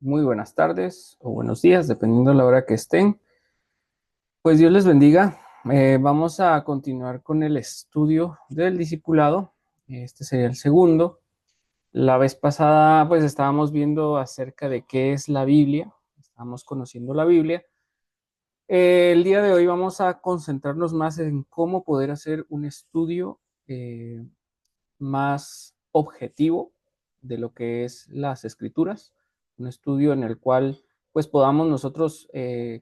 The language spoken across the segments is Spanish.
Muy buenas tardes o buenos días, dependiendo de la hora que estén. Pues Dios les bendiga. Vamos a continuar con el estudio del discipulado. Este sería el segundo. La vez pasada, pues estábamos viendo acerca de qué es la Biblia. Estábamos conociendo la Biblia. El día de hoy vamos a concentrarnos más en cómo poder hacer un estudio eh, más objetivo de lo que es las escrituras, un estudio en el cual pues podamos nosotros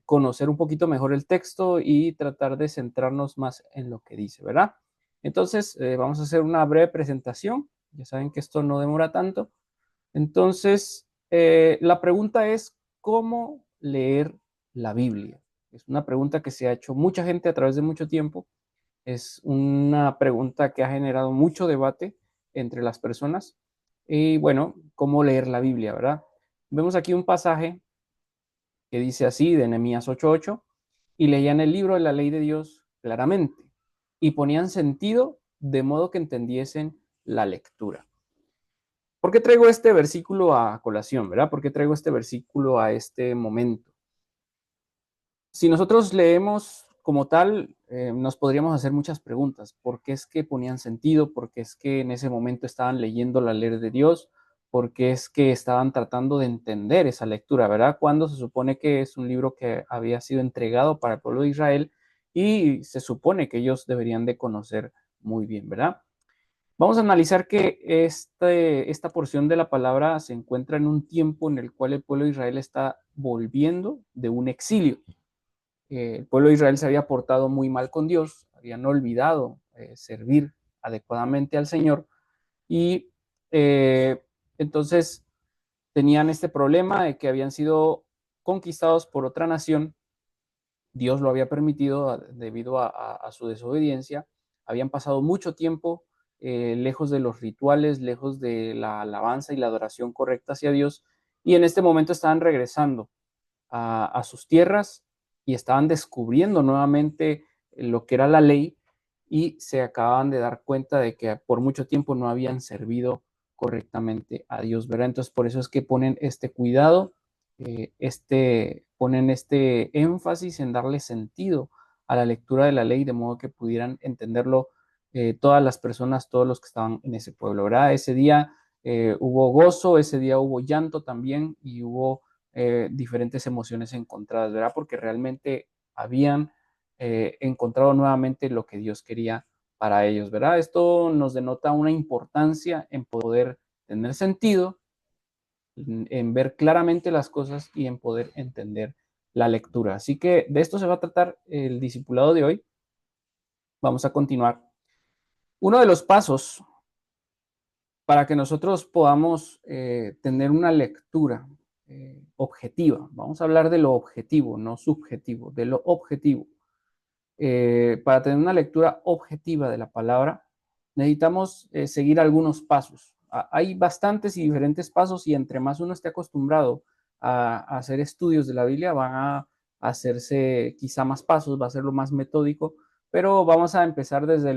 conocer un poquito mejor el texto y tratar de centrarnos más en lo que dice, ¿verdad? Entonces, vamos a hacer una breve presentación. Ya saben que esto no demora tanto. Entonces, la pregunta es, ¿cómo leer la Biblia? Es una pregunta que se ha hecho mucha gente a través de mucho tiempo. Es una pregunta que ha generado mucho debate entre las personas. Y bueno, ¿cómo leer la Biblia, verdad? Vemos aquí un pasaje que dice así, de Nehemías 8:8, y leían el libro de la ley de Dios claramente y ponían sentido de modo que entendiesen la lectura. ¿Por qué traigo este versículo a colación, verdad? ¿Por qué traigo este versículo a este momento? Si nosotros leemos como tal, nos podríamos hacer muchas preguntas. ¿Por qué es que ponían sentido? ¿Por qué es que en ese momento estaban leyendo la ley de Dios? ¿Por qué es que estaban tratando de entender esa lectura, verdad? Cuando se supone que es un libro que había sido entregado para el pueblo de Israel y se supone que ellos deberían de conocer muy bien, ¿verdad? Vamos a analizar que esta porción de la palabra se encuentra en un tiempo en el cual el pueblo de Israel está volviendo de un exilio. El pueblo de Israel se había portado muy mal con Dios, habían olvidado servir adecuadamente al Señor y eh, entonces tenían este problema de que habían sido conquistados por otra nación. Dios lo había permitido debido a su desobediencia. Habían pasado mucho tiempo lejos de los rituales, lejos de la alabanza y la adoración correcta hacia Dios, y en este momento estaban regresando a sus tierras y estaban descubriendo nuevamente lo que era la ley y se acababan de dar cuenta de que por mucho tiempo no habían servido correctamente a Dios, ¿verdad? Entonces por eso es que ponen este cuidado, ponen este énfasis en darle sentido a la lectura de la ley de modo que pudieran entenderlo todas las personas, todos los que estaban en ese pueblo, ¿verdad? Ese día hubo gozo, ese día hubo llanto también y hubo diferentes emociones encontradas, ¿verdad? Porque realmente habían encontrado nuevamente lo que Dios quería para ellos, ¿verdad? Esto nos denota una importancia en poder tener sentido, en ver claramente las cosas y en poder entender la lectura. Así que de esto se va a tratar el discipulado de hoy. Vamos a continuar. Uno de los pasos para que nosotros podamos tener una lectura objetiva. Vamos a hablar de lo objetivo, no subjetivo, de lo objetivo. Para tener una lectura objetiva de la palabra, necesitamos seguir algunos pasos. Hay bastantes y diferentes pasos y entre más uno esté acostumbrado a hacer estudios de la Biblia, van a hacerse quizá más pasos, va a ser lo más metódico, pero vamos a empezar desde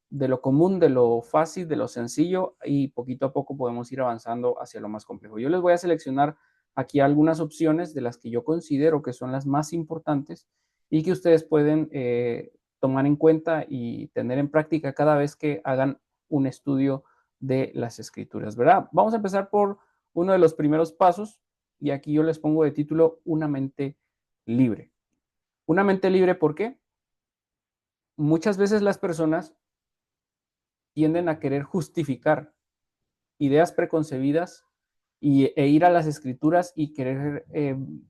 de lo común, de lo fácil, de lo sencillo y poquito a poco podemos ir avanzando hacia lo más complejo. Yo les voy a seleccionar aquí algunas opciones de las que yo considero que son las más importantes y que ustedes pueden tomar en cuenta y tener en práctica cada vez que hagan un estudio de las escrituras, ¿verdad? Vamos a empezar por uno de los primeros pasos y aquí yo les pongo de título Una mente libre. Una mente libre, ¿por qué? Muchas veces las personas tienden a querer justificar ideas preconcebidas e ir a las escrituras y querer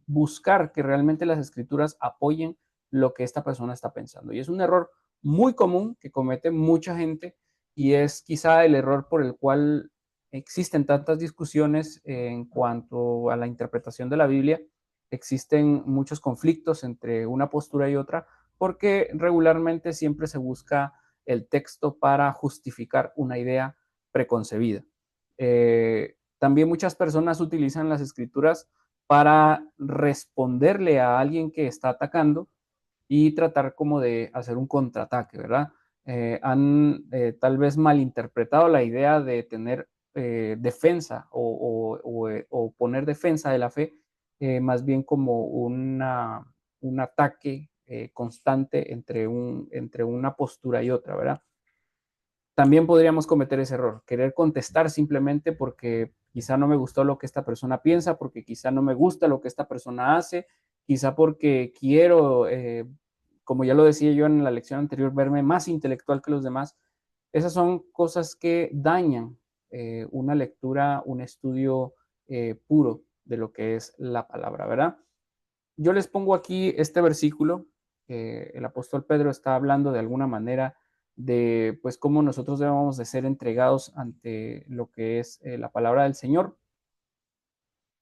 buscar que realmente las escrituras apoyen lo que esta persona está pensando. Y es un error muy común que comete mucha gente y es quizá el error por el cual existen tantas discusiones en cuanto a la interpretación de la Biblia. Existen muchos conflictos entre una postura y otra porque regularmente siempre se busca el texto para justificar una idea preconcebida. También muchas personas utilizan las escrituras para responderle a alguien que está atacando y tratar como de hacer un contraataque, ¿verdad? Han tal vez malinterpretado la idea de tener defensa o poner defensa de la fe, más bien como un ataque constante entre una postura y otra, ¿verdad? También podríamos cometer ese error, querer contestar simplemente porque quizá no me gustó lo que esta persona piensa, porque quizá no me gusta lo que esta persona hace, quizá porque quiero, como ya lo decía yo en la lección anterior, verme más intelectual que los demás. Esas son cosas que dañan una lectura, un estudio puro de lo que es la palabra, ¿verdad? Yo les pongo aquí este versículo. El apóstol Pedro está hablando de alguna manera de pues cómo nosotros debemos de ser entregados ante lo que es la palabra del Señor.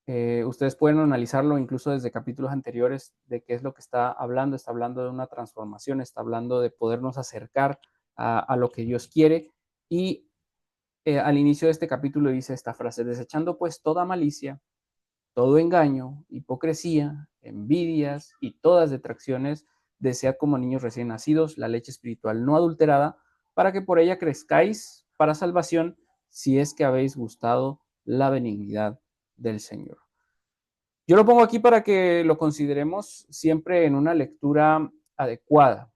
Ustedes pueden analizarlo incluso desde capítulos anteriores de qué es lo que está hablando de una transformación, está hablando de podernos acercar a lo que Dios quiere. Y al inicio de este capítulo dice esta frase: desechando pues toda malicia, todo engaño, hipocresía, envidias y todas detracciones, desead como niños recién nacidos la leche espiritual no adulterada, para que por ella crezcáis para salvación, si es que habéis gustado la benignidad del Señor. Yo lo pongo aquí para que lo consideremos siempre en una lectura adecuada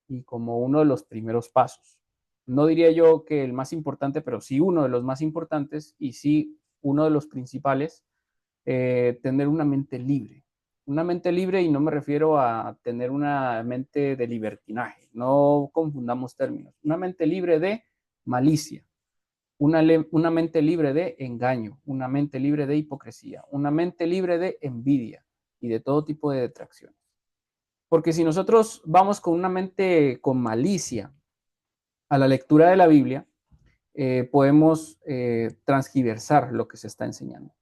y como uno de los primeros pasos. No diría yo que el más importante, pero sí uno de los más importantes y sí uno de los principales. Tener una mente libre. Una mente libre, y no me refiero a tener una mente de libertinaje, no confundamos términos. Una mente libre de malicia, una mente libre de engaño, una mente libre de hipocresía, una mente libre de envidia y de todo tipo de detracciones. Porque si nosotros vamos con una mente con malicia a la lectura de la Biblia, podemos transgiversar lo que se está enseñando.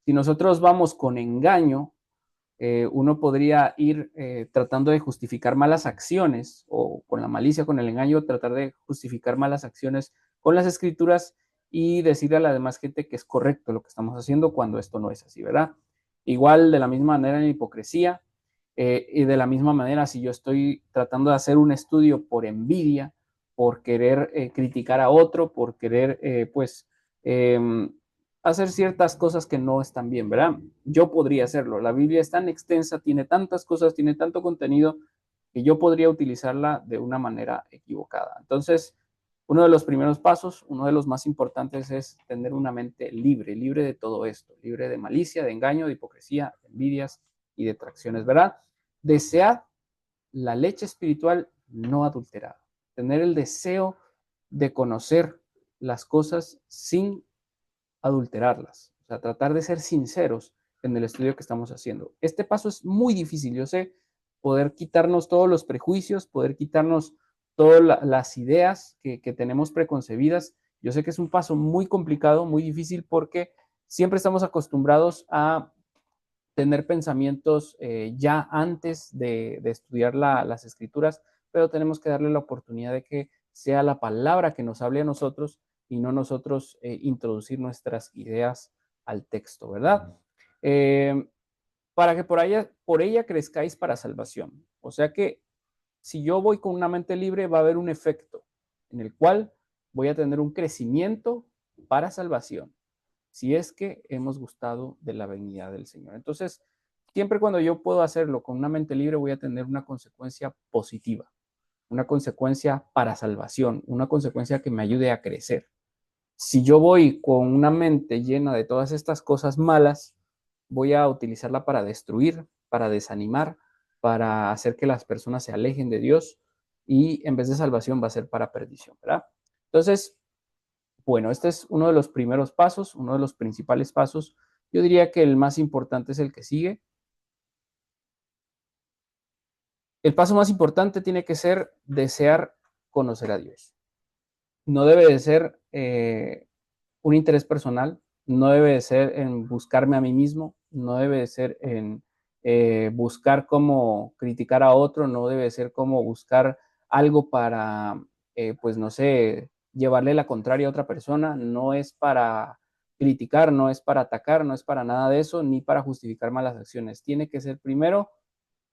Si nosotros vamos con engaño, uno podría ir tratando de justificar malas acciones o con la malicia, con el engaño, tratar de justificar malas acciones con las escrituras y decirle a la demás gente que es correcto lo que estamos haciendo cuando esto no es así, ¿verdad? Igual de la misma manera en hipocresía y de la misma manera si yo estoy tratando de hacer un estudio por envidia, por querer criticar a otro, por querer pues hacer ciertas cosas que no están bien, ¿verdad? Yo podría hacerlo. La Biblia es tan extensa, tiene tantas cosas, tiene tanto contenido que yo podría utilizarla de una manera equivocada. Entonces, uno de los primeros pasos, uno de los más importantes es tener una mente libre, libre de todo esto, libre de malicia, de engaño, de hipocresía, de envidias y de tracciones, ¿verdad? Desear la leche espiritual no adulterada, tener el deseo de conocer las cosas sin adulterarlas, o sea, tratar de ser sinceros en el estudio que estamos haciendo. Este paso es muy difícil, yo sé, poder quitarnos todos los prejuicios, poder quitarnos todas las ideas que tenemos preconcebidas. Yo sé que es un paso muy complicado, muy difícil, porque siempre estamos acostumbrados a tener pensamientos ya antes de estudiar las escrituras, pero tenemos que darle la oportunidad de que sea la palabra que nos hable a nosotros y no nosotros introducir nuestras ideas al texto, ¿verdad? Eh, para que por ella crezcáis para salvación. O sea que si yo voy con una mente libre, va a haber un efecto en el cual voy a tener un crecimiento para salvación, si es que hemos gustado de la benignidad del Señor. Entonces, siempre cuando yo puedo hacerlo con una mente libre, voy a tener una consecuencia positiva, una consecuencia para salvación, una consecuencia que me ayude a crecer. Si yo voy con una mente llena de todas estas cosas malas, voy a utilizarla para destruir, para desanimar, para hacer que las personas se alejen de Dios, y en vez de salvación va a ser para perdición, ¿verdad? Entonces, bueno, este es uno de los primeros pasos, uno de los principales pasos. Yo diría que el más importante es el que sigue. El paso más importante tiene que ser desear conocer a Dios. No debe de ser un interés personal, no debe de ser en buscarme a mí mismo, no debe de ser en buscar cómo criticar a otro, no debe de ser como buscar algo para, pues no sé, llevarle la contraria a otra persona, no es para criticar, no es para atacar, no es para nada de eso, ni para justificar malas acciones. Tiene que ser primero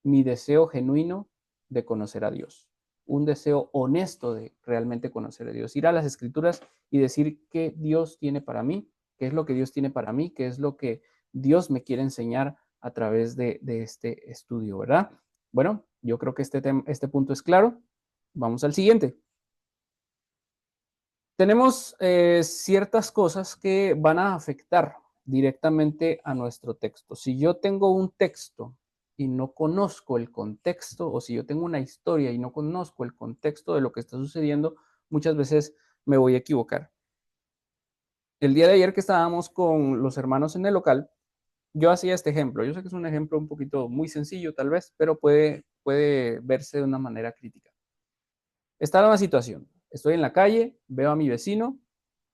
mi deseo genuino de conocer a Dios. un deseo honesto de realmente conocer a Dios. Ir a las Escrituras y decir qué Dios tiene para mí, qué es lo que Dios tiene para mí, qué es lo que Dios me quiere enseñar a través de este estudio, ¿verdad? Bueno, yo creo que este punto es claro. Vamos al siguiente. Tenemos ciertas cosas que van a afectar directamente a nuestro texto. Si yo tengo un texto y no conozco el contexto, o si yo tengo una historia y no conozco el contexto de lo que está sucediendo, muchas veces me voy a equivocar. El día de ayer que estábamos con los hermanos en el local, yo hacía este ejemplo. Yo sé que es un ejemplo un poquito muy sencillo tal vez, pero puede verse de una manera crítica. Está una situación. Estoy en la calle, veo a mi vecino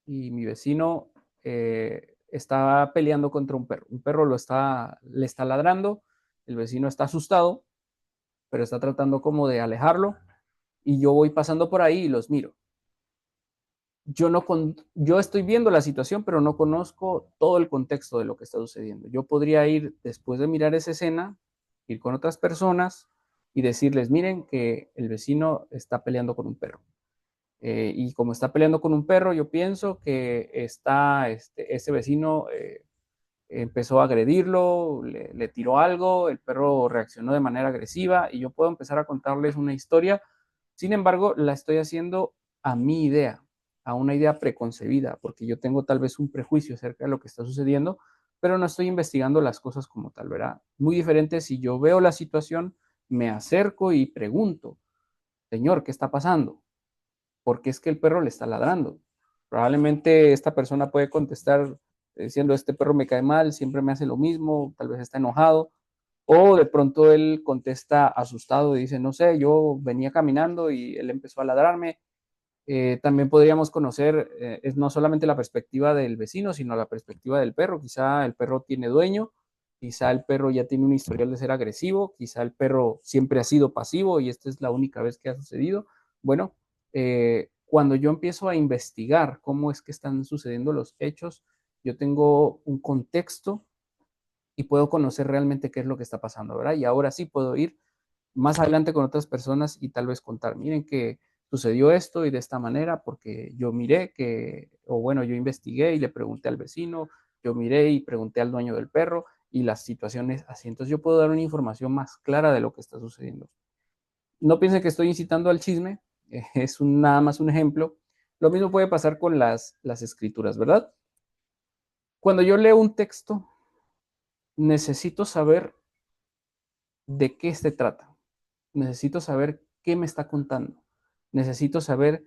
y mi vecino está peleando contra un perro. Un perro le está ladrando, el vecino está asustado, pero está tratando como de alejarlo y yo voy pasando por ahí y los miro. Yo estoy viendo la situación, pero no conozco todo el contexto de lo que está sucediendo. Yo podría ir, después de mirar esa escena, ir con otras personas y decirles, miren que el vecino está peleando con un perro. Y como está peleando con un perro, yo pienso que ese vecino empezó a agredirlo, le tiró algo, el perro reaccionó de manera agresiva y yo puedo empezar a contarles una historia. Sin embargo, la estoy haciendo a mi idea, a una idea preconcebida, porque yo tengo tal vez un prejuicio acerca de lo que está sucediendo, pero no estoy investigando las cosas como tal, ¿verdad? Muy diferente si yo veo la situación, me acerco y pregunto, señor, ¿qué está pasando? Porque es que el perro le está ladrando. Probablemente esta persona puede contestar diciendo, este perro me cae mal, siempre me hace lo mismo, tal vez está enojado, o de pronto él contesta asustado y dice, no sé, yo venía caminando y él empezó a ladrarme. También podríamos conocer, es no solamente la perspectiva del vecino, sino la perspectiva del perro. Quizá el perro tiene dueño, quizá el perro ya tiene un historial de ser agresivo, quizá el perro siempre ha sido pasivo y esta es la única vez que ha sucedido. Bueno, cuando yo empiezo a investigar cómo es que están sucediendo los hechos, yo tengo un contexto y puedo conocer realmente qué es lo que está pasando, ¿verdad? Y ahora sí puedo ir más adelante con otras personas y tal vez contar, miren que sucedió esto y de esta manera porque yo miré que, o bueno, yo investigué y le pregunté al vecino, yo miré y pregunté al dueño del perro y las situaciones así. Entonces yo puedo dar una información más clara de lo que está sucediendo. No piensen que estoy incitando al chisme, es nada más un ejemplo. Lo mismo puede pasar con las escrituras, ¿verdad? Cuando yo leo un texto, necesito saber de qué se trata. Necesito saber qué me está contando. Necesito saber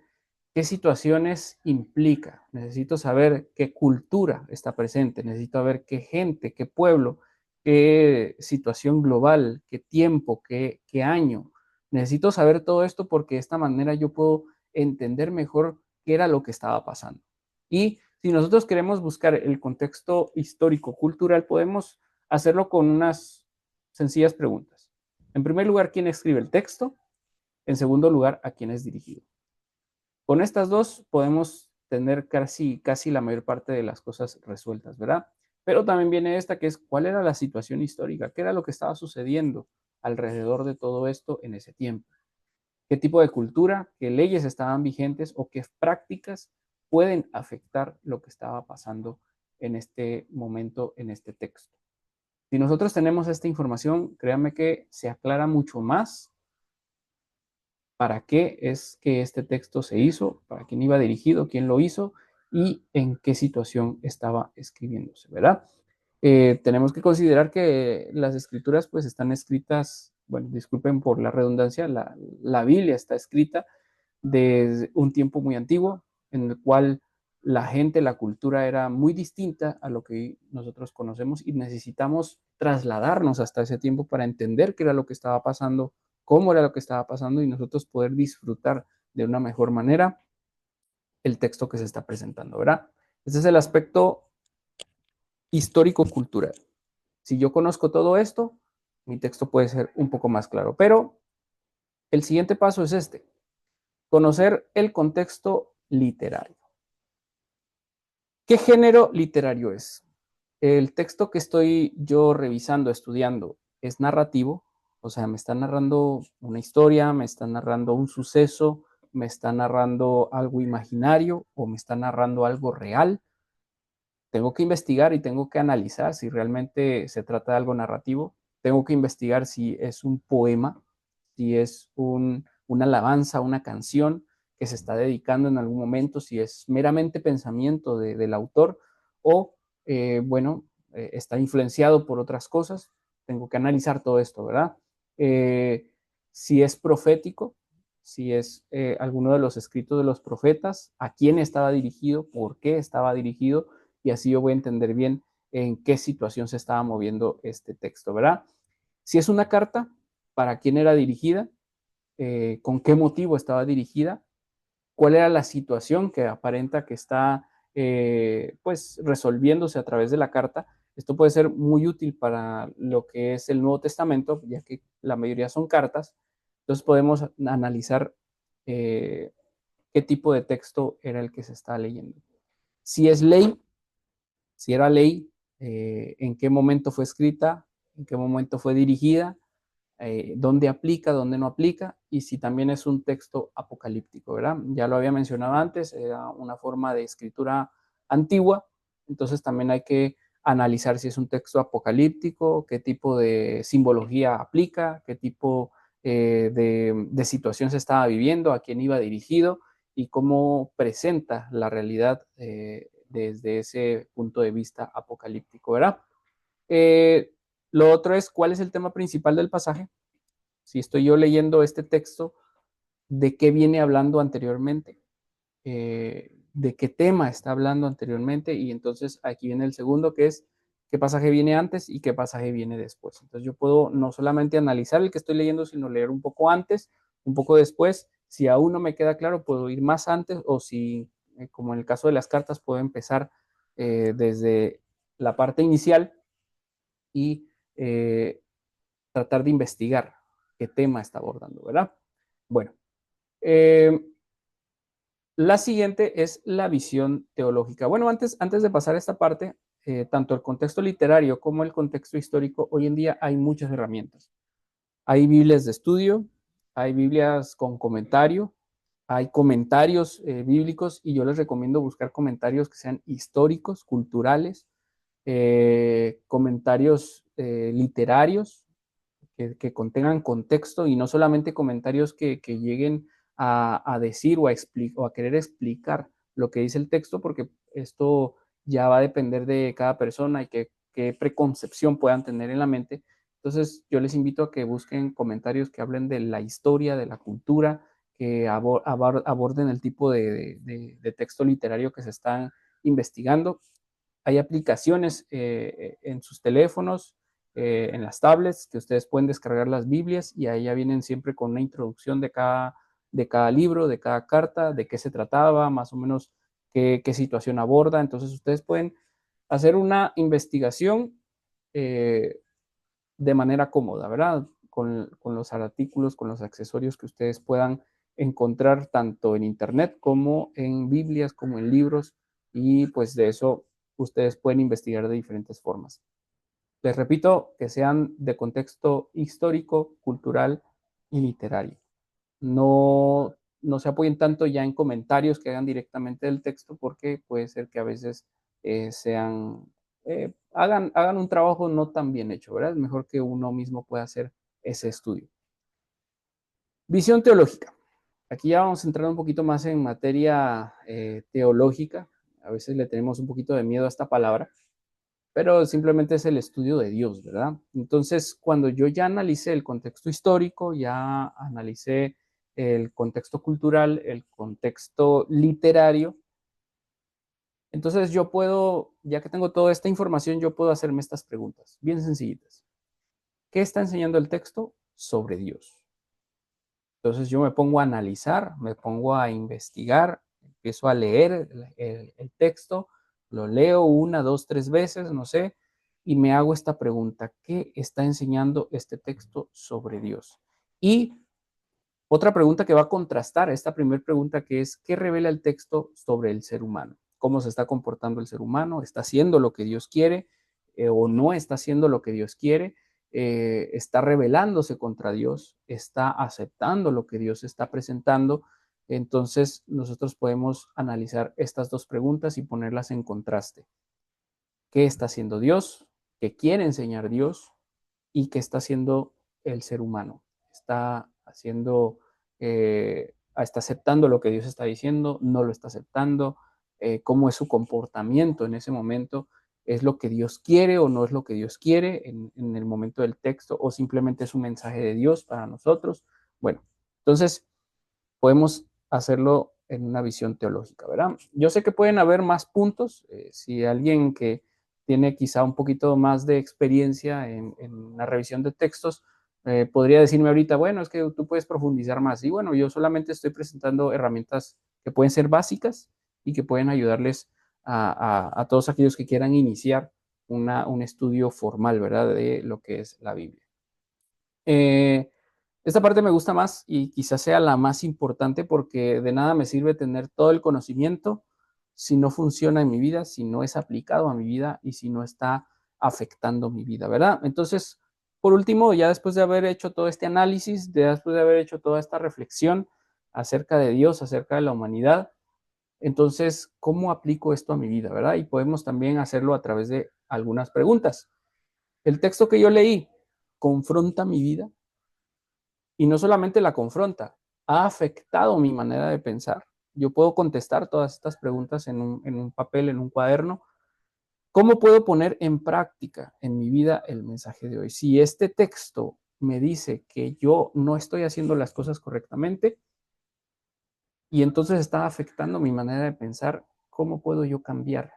qué situaciones implica. Necesito saber qué cultura está presente. Necesito saber qué gente, qué pueblo, qué situación global, qué tiempo, qué año. Necesito saber todo esto porque de esta manera yo puedo entender mejor qué era lo que estaba pasando. Y si nosotros queremos buscar el contexto histórico-cultural, podemos hacerlo con unas sencillas preguntas. En primer lugar, ¿quién escribe el texto? En segundo lugar, ¿a quién es dirigido? Con estas dos podemos tener casi la mayor parte de las cosas resueltas, ¿verdad? Pero también viene esta que es cuál era la situación histórica, qué era lo que estaba sucediendo alrededor de todo esto en ese tiempo, qué tipo de cultura, qué leyes estaban vigentes o qué prácticas pueden afectar lo que estaba pasando en este momento, en este texto. Si nosotros tenemos esta información, créanme que se aclara mucho más para qué es que este texto se hizo, para quién iba dirigido, quién lo hizo y en qué situación estaba escribiéndose, ¿verdad? Tenemos que considerar que las escrituras pues están escritas, bueno, disculpen por la redundancia, la Biblia está escrita desde un tiempo muy antiguo en el cual la gente, la cultura era muy distinta a lo que nosotros conocemos y necesitamos trasladarnos hasta ese tiempo para entender qué era lo que estaba pasando, cómo era lo que estaba pasando y nosotros poder disfrutar de una mejor manera el texto que se está presentando, ¿verdad? Ese es el aspecto histórico-cultural. Si yo conozco todo esto, mi texto puede ser un poco más claro, pero el siguiente paso es este, conocer el contexto literario. ¿Qué género literario es? El texto que estoy yo revisando, estudiando, ¿es narrativo? O sea, me está narrando una historia, me está narrando un suceso, me está narrando algo imaginario o me está narrando algo real. Tengo que investigar y tengo que analizar si realmente se trata de algo narrativo. Tengo que investigar si es un poema, si es una alabanza, una canción que se está dedicando en algún momento, si es meramente pensamiento del autor o, bueno, está influenciado por otras cosas. Tengo que analizar todo esto, ¿verdad? Eh, si es profético, si es alguno de los escritos de los profetas, a quién estaba dirigido, por qué estaba dirigido, y así yo voy a entender bien en qué situación se estaba moviendo este texto, ¿verdad? Si es una carta, ¿para quién era dirigida? ¿Con qué motivo estaba dirigida? ¿Cuál era la situación que aparenta que está pues resolviéndose a través de la carta? Esto puede ser muy útil para lo que es el Nuevo Testamento, ya que la mayoría son cartas. Entonces podemos analizar qué tipo de texto era el que se está leyendo. Si es ley, si era ley, en qué momento fue escrita, en qué momento fue dirigida, dónde aplica, dónde no aplica, y si también es un texto apocalíptico, ¿verdad? Ya lo había mencionado antes, era una forma de escritura antigua, entonces también hay que analizar si es un texto apocalíptico, qué tipo de simbología aplica, qué tipo de situación se estaba viviendo, a quién iba dirigido y cómo presenta la realidad desde ese punto de vista apocalíptico, ¿verdad? Eh, lo otro es cuál es el tema principal del pasaje. Si estoy yo leyendo este texto, ¿de qué viene hablando anteriormente? ¿De qué tema está hablando anteriormente? Y entonces aquí viene el segundo, que es qué pasaje viene antes y qué pasaje viene después. Entonces yo puedo no solamente analizar el que estoy leyendo, sino leer un poco antes, un poco después. Si aún no me queda claro, puedo ir más antes o si, como en el caso de las cartas, puedo empezar desde la parte inicial y tratar de investigar qué tema está abordando, ¿verdad? Bueno, eh, la siguiente es la visión teológica. Bueno, antes de pasar a esta parte, tanto el contexto literario como el contexto histórico, hoy en día hay muchas herramientas. Hay Biblias de estudio, hay Biblias con comentario, hay comentarios bíblicos y yo les recomiendo buscar comentarios que sean históricos, culturales, comentarios literarios, que contengan contexto y no solamente comentarios que lleguen a decir o a querer explicar lo que dice el texto, porque esto ya va a depender de cada persona y qué preconcepción puedan tener en la mente. Entonces, yo les invito a que busquen comentarios que hablen de la historia, de la cultura, que aborden el tipo de texto literario que se están investigando. Hay aplicaciones en sus teléfonos, en las tablets, que ustedes pueden descargar las Biblias y ahí ya vienen siempre con una introducción de cada libro, de cada carta, de qué se trataba, más o menos qué situación aborda. Entonces ustedes pueden hacer una investigación eh, de manera cómoda, ¿verdad? Con los artículos, con los accesorios que ustedes puedan encontrar tanto en internet como en Biblias, como en libros, y pues de eso ustedes pueden investigar de diferentes formas. Les repito, que sean de contexto histórico, cultural y literario. No se apoyen tanto ya en comentarios que hagan directamente del texto porque puede ser que a veces hagan un trabajo no tan bien hecho, ¿verdad? Es mejor que uno mismo pueda hacer ese estudio. Visión teológica. Aquí ya vamos a entrar un poquito más en materia teológica. A veces le tenemos un poquito de miedo a esta palabra, pero simplemente es el estudio de Dios, ¿verdad? Entonces, cuando yo ya analicé el contexto histórico, ya analicé el contexto cultural, el contexto literario, entonces yo puedo, ya que tengo toda esta información, yo puedo hacerme estas preguntas, bien sencillitas. ¿Qué está enseñando el texto sobre Dios? Entonces yo me pongo a analizar, me pongo a investigar, empiezo a leer el texto, lo leo una, dos, tres veces, no sé, y me hago esta pregunta, ¿qué está enseñando este texto sobre Dios? Y otra pregunta que va a contrastar esta primera pregunta que es, ¿qué revela el texto sobre el ser humano? ¿Cómo se está comportando el ser humano? ¿Está haciendo lo que Dios quiere o no está haciendo lo que Dios quiere? está rebelándose contra Dios, está aceptando lo que Dios está presentando. Entonces nosotros podemos analizar estas dos preguntas y ponerlas en contraste. ¿Qué está haciendo Dios? ¿Qué quiere enseñar Dios? ¿Y qué está haciendo el ser humano? ¿Está haciendo, está aceptando lo que Dios está diciendo? ¿No lo está aceptando? ¿Cómo es su comportamiento en ese momento? ¿Es lo que Dios quiere o no es lo que Dios quiere en el momento del texto? ¿O simplemente es un mensaje de Dios para nosotros? Bueno, entonces podemos hacerlo en una visión teológica, ¿verdad? Yo sé que pueden haber más puntos. Si alguien que tiene quizá un poquito más de experiencia en la revisión de textos, podría decirme ahorita, bueno, es que tú puedes profundizar más. Y bueno, yo solamente estoy presentando herramientas que pueden ser básicas y que pueden ayudarles a todos aquellos que quieran iniciar un estudio formal, ¿verdad? De lo que es la Biblia. Esta parte me gusta más y quizás sea la más importante porque de nada me sirve tener todo el conocimiento si no funciona en mi vida, si no es aplicado a mi vida y si no está afectando mi vida, ¿verdad? Entonces, por último, ya después de haber hecho todo este análisis, después de haber hecho toda esta reflexión acerca de Dios, acerca de la humanidad, entonces, ¿cómo aplico esto a mi vida, verdad? Y podemos también hacerlo a través de algunas preguntas. ¿El texto que yo leí confronta mi vida? Y no solamente la confronta, ha afectado mi manera de pensar. Yo puedo contestar todas estas preguntas en un papel, en un cuaderno. ¿Cómo puedo poner en práctica en mi vida el mensaje de hoy? Si este texto me dice que yo no estoy haciendo las cosas correctamente y entonces está afectando mi manera de pensar, ¿cómo puedo yo cambiar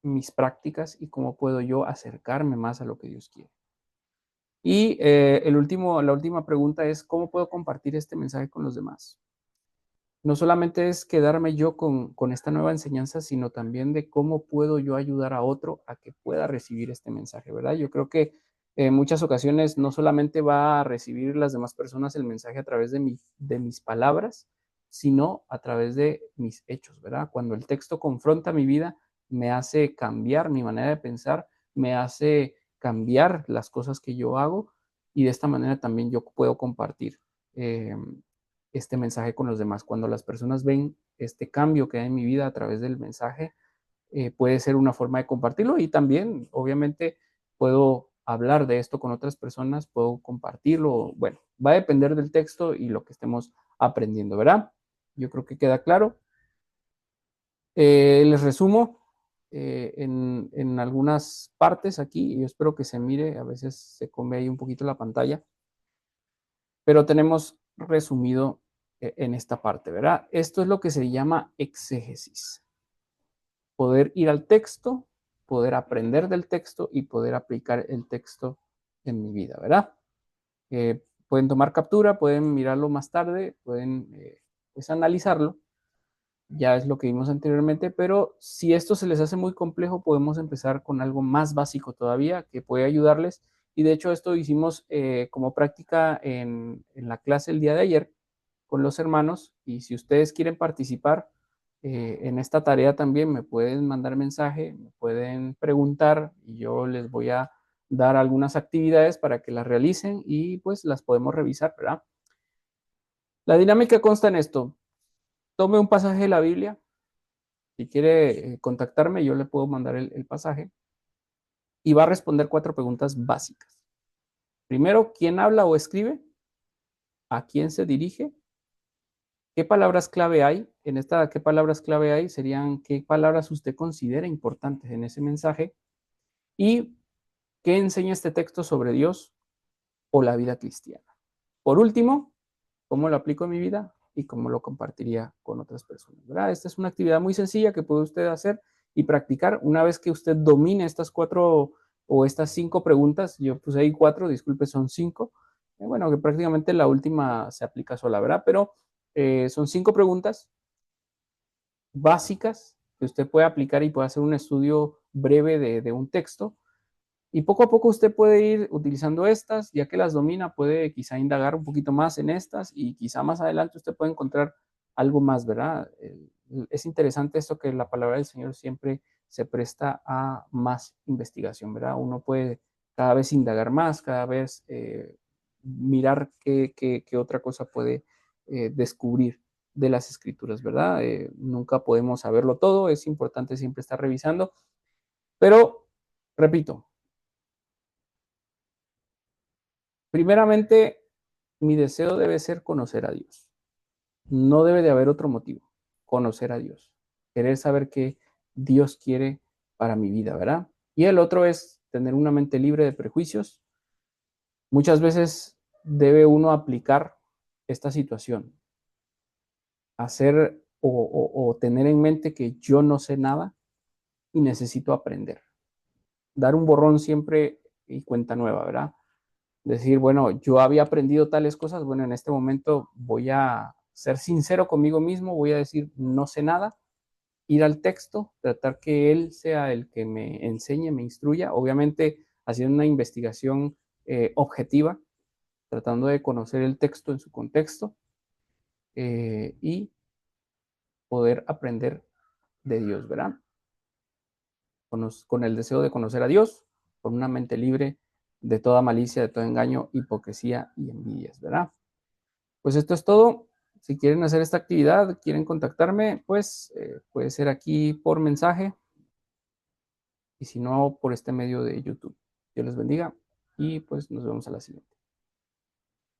mis prácticas y cómo puedo yo acercarme más a lo que Dios quiere? Y la última pregunta es, ¿cómo puedo compartir este mensaje con los demás? No solamente es quedarme yo con esta nueva enseñanza, sino también de cómo puedo yo ayudar a otro a que pueda recibir este mensaje, ¿verdad? Yo creo que en muchas ocasiones no solamente va a recibir las demás personas el mensaje a través de mis palabras, sino a través de mis hechos, ¿verdad? Cuando el texto confronta mi vida, me hace cambiar mi manera de pensar, me hace cambiar las cosas que yo hago y de esta manera también yo puedo compartir este mensaje con los demás. Cuando las personas ven este cambio que hay en mi vida a través del mensaje, puede ser una forma de compartirlo y también, obviamente, puedo hablar de esto con otras personas, puedo compartirlo. Bueno, va a depender del texto y lo que estemos aprendiendo, ¿verdad? Yo creo que queda claro. Les resumo en algunas partes aquí, y yo espero que se mire, a veces se come ahí un poquito la pantalla, pero tenemos resumido en esta parte, ¿verdad? Esto es lo que se llama exégesis. Poder ir al texto, poder aprender del texto y poder aplicar el texto en mi vida, ¿verdad? Pueden tomar captura, pueden mirarlo más tarde, pueden pues analizarlo, ya es lo que vimos anteriormente, pero si esto se les hace muy complejo, podemos empezar con algo más básico todavía que puede ayudarles. Y de hecho esto hicimos como práctica en la clase el día de ayer con los hermanos. Y si ustedes quieren participar en esta tarea también, me pueden mandar mensaje, me pueden preguntar y yo les voy a dar algunas actividades para que las realicen y pues las podemos revisar, ¿verdad? La dinámica consta en esto. Tome un pasaje de la Biblia. Si quiere contactarme, yo le puedo mandar el pasaje y va a responder 4 preguntas básicas. Primero, ¿quién habla o escribe? ¿A quién se dirige? ¿Qué palabras clave hay? En esta, ¿qué palabras clave hay? Serían qué palabras usted considera importantes en ese mensaje y qué enseña este texto sobre Dios o la vida cristiana. Por último, ¿cómo lo aplico en mi vida y cómo lo compartiría con otras personas? ¿Verdad? Esta es una actividad muy sencilla que puede usted hacer y practicar una vez que usted domine estas 4 o estas 5 preguntas. Yo puse ahí 4, disculpe, son 5. Bueno, que prácticamente la última se aplica sola, ¿verdad? Pero son 5 preguntas básicas que usted puede aplicar y puede hacer un estudio breve de un texto. Y poco a poco usted puede ir utilizando estas, ya que las domina, puede quizá indagar un poquito más en estas y quizá más adelante usted puede encontrar algo más, ¿verdad? Es interesante esto que la palabra del Señor siempre se presta a más investigación, ¿verdad? Uno puede cada vez indagar más, cada vez mirar qué otra cosa puede descubrir de las escrituras, ¿verdad? Nunca podemos saberlo todo, es importante siempre estar revisando, pero, repito, primeramente, mi deseo debe ser conocer a Dios. No debe de haber otro motivo, conocer a Dios, querer saber qué Dios quiere para mi vida, ¿verdad? Y el otro es tener una mente libre de prejuicios. Muchas veces debe uno aplicar esta situación, hacer o tener en mente que yo no sé nada y necesito aprender. Dar un borrón siempre y cuenta nueva, ¿verdad? Decir, bueno, yo había aprendido tales cosas, bueno, en este momento voy a ser sincero conmigo mismo, voy a decir, no sé nada, ir al texto, tratar que él sea el que me enseñe, me instruya, obviamente haciendo una investigación objetiva, tratando de conocer el texto en su contexto y poder aprender de Dios, ¿verdad? Con el deseo de conocer a Dios, con una mente libre de toda malicia, de todo engaño, hipocresía y envidias, ¿verdad? Pues esto es todo. Si quieren hacer esta actividad, quieren contactarme, pues puede ser aquí por mensaje y si no, por este medio de YouTube. Dios les bendiga y pues nos vemos a la siguiente.